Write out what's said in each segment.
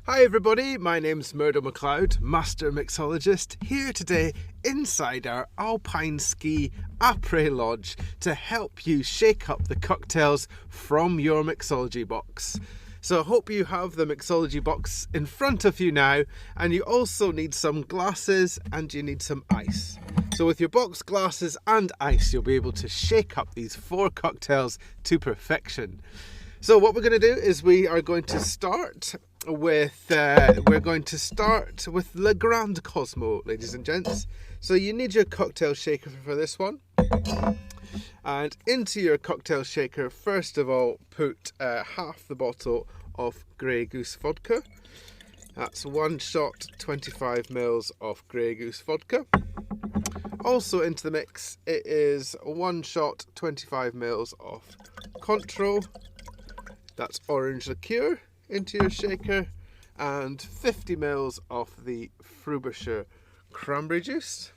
Hi everybody, my name's Murdo MacLeod, Master Mixologist, here today inside our Alpine Ski Après Lodge to help you shake up the cocktails from your mixology box. So I hope you have the mixology box in front of you now, and you also need some glasses and you need some ice. So with your box, glasses and ice, you'll be able to shake up these 4 cocktails to perfection. So what we're going to do is we are going to start with Le Grand Cosmo, ladies and gents. So you need your cocktail shaker for this one. And into your cocktail shaker, first of all, put half the bottle of Grey Goose vodka. That's 1 shot, 25 ml of Grey Goose vodka. Also into the mix, it is 1 shot, 25 ml of Cointreau. That's orange liqueur into your shaker, and 50 ml of the Frobisher cranberry juice.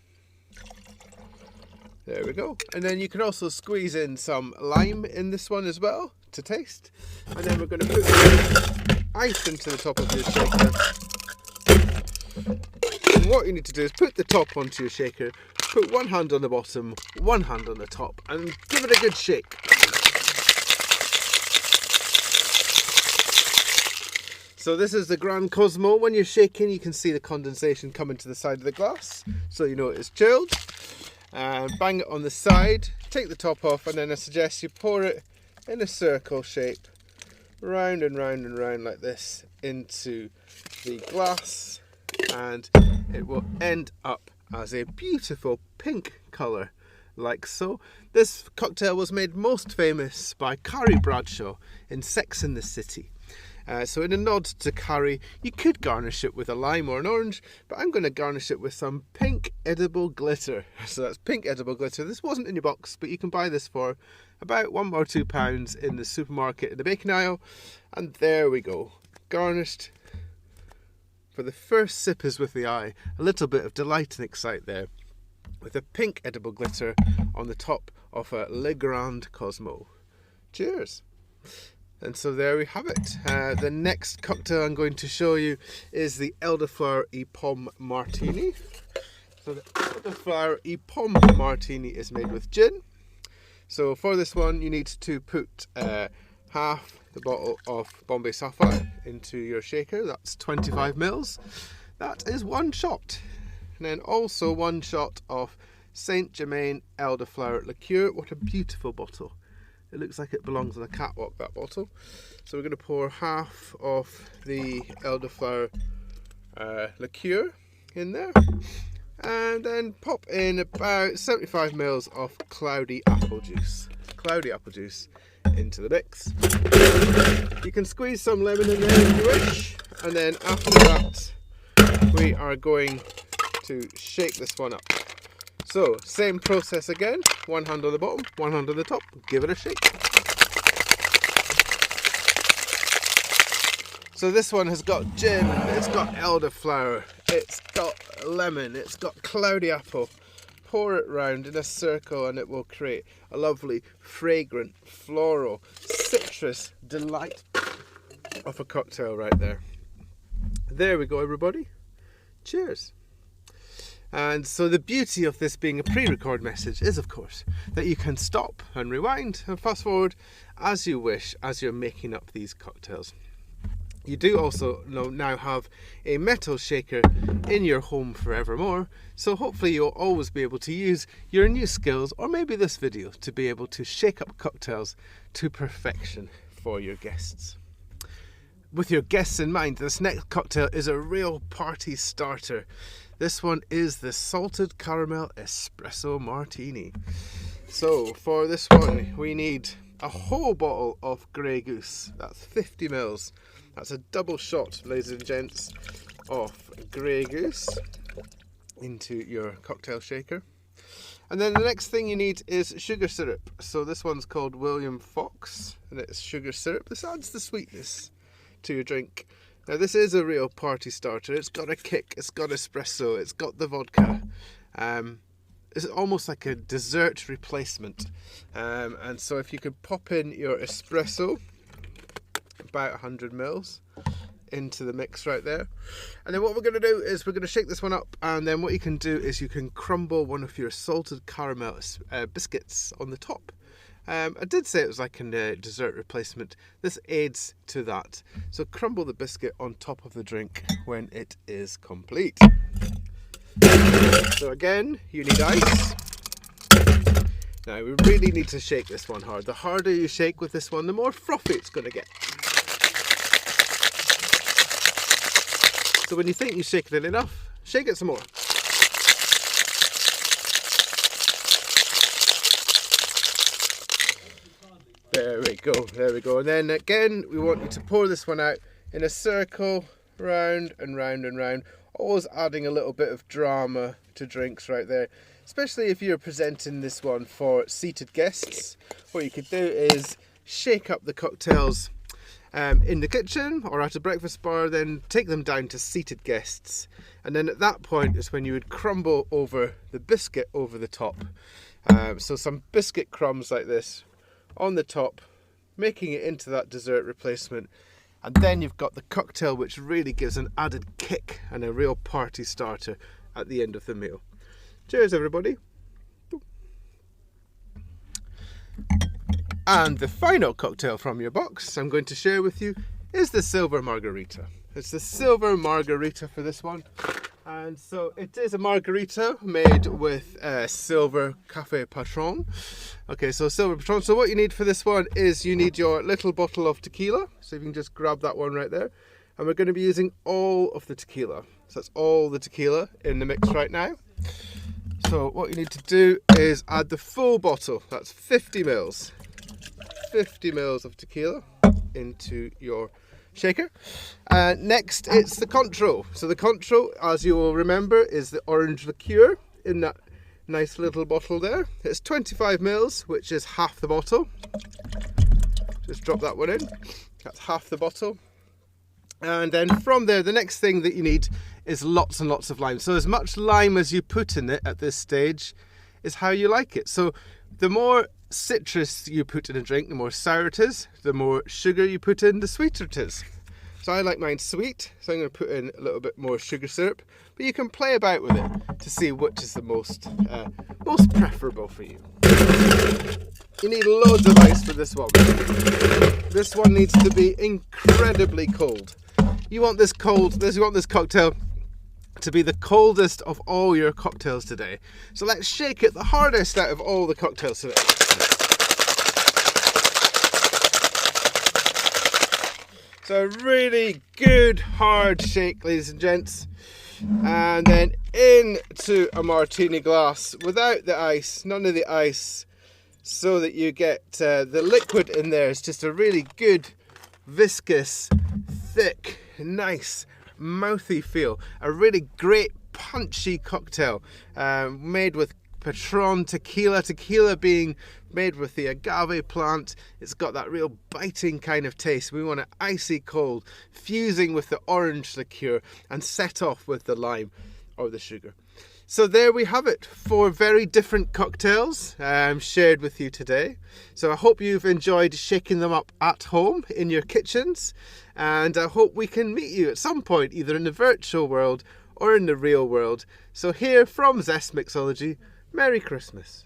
There we go. And then you can also squeeze in some lime in this one as well to taste. And then we're going to put ice into the top of your shaker. And what you need to do is put the top onto your shaker, put one hand on the bottom, one hand on the top, and give it a good shake. So this is the Grand Cosmo. When you're shaking, you can see the condensation coming to the side of the glass, so you know it's chilled. And bang it on the side, take the top off, and then I suggest you pour it in a circle shape, round and round and round like this, into the glass, and it will end up as a beautiful pink colour, like so. This cocktail was made most famous by Carrie Bradshaw in Sex and the City. So in a nod to Carrie, you could garnish it with a lime or an orange, but I'm going to garnish it with some pink edible glitter. So that's pink edible glitter. This wasn't in your box, but you can buy this for about £1 or £2 in the supermarket in the baking aisle. And there we go, garnished. For the first sip is with the eye, a little bit of delight and excite there, with a pink edible glitter on the top of a Le Grand Cosmo. Cheers! And so there we have it. The next cocktail I'm going to show you is the Elderflower Epom Martini. So the Elderflower Epom Martini is made with gin. So for this one, you need to put half the bottle of Bombay Sapphire into your shaker. That's 25 ml. That is 1 shot. And then also 1 shot of Saint Germain Elderflower liqueur. What a beautiful bottle. It looks like it belongs on a catwalk, that bottle. So we're going to pour half of the Elderflower liqueur in there. And then pop in about 75 ml of cloudy apple juice. Cloudy apple juice into the mix. You can squeeze some lemon in there if you wish. And then after that, we are going to shake this one up. So, same process again, 1 hand on the bottom, 1 hand on the top, give it a shake. So this one has got gin, it's got elderflower, it's got lemon, it's got cloudy apple. Pour it round in a circle and it will create a lovely, fragrant, floral, citrus delight of a cocktail right there. There we go everybody, cheers. And so the beauty of this being a pre-record message is, of course, that you can stop and rewind and fast forward as you wish as you're making up these cocktails. You do also now have a metal shaker in your home forevermore, so hopefully you'll always be able to use your new skills, or maybe this video, to be able to shake up cocktails to perfection for your guests. With your guests in mind, this next cocktail is a real party starter. This one is the Salted Caramel Espresso Martini. So for this one, we need a whole bottle of Grey Goose. That's 50 ml. That's a double shot, ladies and gents, of Grey Goose into your cocktail shaker. And then the next thing you need is sugar syrup. So this one's called William Fox, and it's sugar syrup. This adds the sweetness to your drink. Now this is a real party starter. It's got a kick, it's got espresso, it's got the vodka. It's almost like a dessert replacement. And so if you could pop in your espresso, about 100 ml, into the mix right there. And then what we're going to do is we're going to shake this one up, and then what you can do is you can crumble one of your salted caramel biscuits on the top. I did say it was like a dessert replacement. This aids to that. So crumble the biscuit on top of the drink when it is complete. So again, you need ice. Now we really need to shake this one hard. The harder you shake with this one, the more frothy it's going to get. So when you think you've shaken it enough, shake it some more. There we go, there we go. And then again, we want you to pour this one out in a circle, round and round and round, always adding a little bit of drama to drinks right there, especially if you're presenting this one for seated guests. What you could do is shake up the cocktails in the kitchen or at a breakfast bar, then take them down to seated guests. And then at that point is when you would crumble over the biscuit over the top. So some biscuit crumbs like this on the top, making it into that dessert replacement, and then you've got the cocktail, which really gives an added kick and a real party starter at the end of the meal. Cheers everybody. And the final cocktail from your box I'm going to share with you is the silver margarita. It's the silver margarita for this one. And so it is a margarita made with silver cafe Patron. Okay, so silver Patron. So what you need for this one is you need your little bottle of tequila. So you can just grab that one right there. And we're going to be using all of the tequila. So that's all the tequila in the mix right now. So what you need to do is add the full bottle. That's 50 mils. 50 mils of tequila into your shaker. Next it's the Contro. So the Contro, as you will remember, is the orange liqueur in that nice little bottle there. It's 25 mils, which is half the bottle. Just drop that one in. That's half the bottle. And then from there, the next thing that you need is lots and lots of lime. So as much lime as you put in it at this stage is how you like it. So the more citrus you put in a drink, the more sour it is. The more sugar you put in, the sweeter it is. So I like mine sweet, so I'm going to put in a little bit more sugar syrup. But you can play about with it to see which is the most preferable for you. You need loads of ice for this one. This one needs to be incredibly cold. You want this cocktail to be the coldest of all your cocktails today. So let's shake it the hardest out of all the cocktails today. So really good hard shake, ladies and gents. And then into a martini glass without the ice, none of the ice, so that you get the liquid in there. It's just a really good, viscous, thick, nice, mouthy feel. A really great punchy cocktail made with Patron tequila being made with the agave plant. It's got that real biting kind of taste. We want it icy cold, fusing with the orange liqueur and set off with the lime or the sugar. So there we have it, 4 very different cocktails shared with you today. So I hope you've enjoyed shaking them up at home in your kitchens, and I hope we can meet you at some point, either in the virtual world or in the real world. So here from Zest Mixology, Merry Christmas.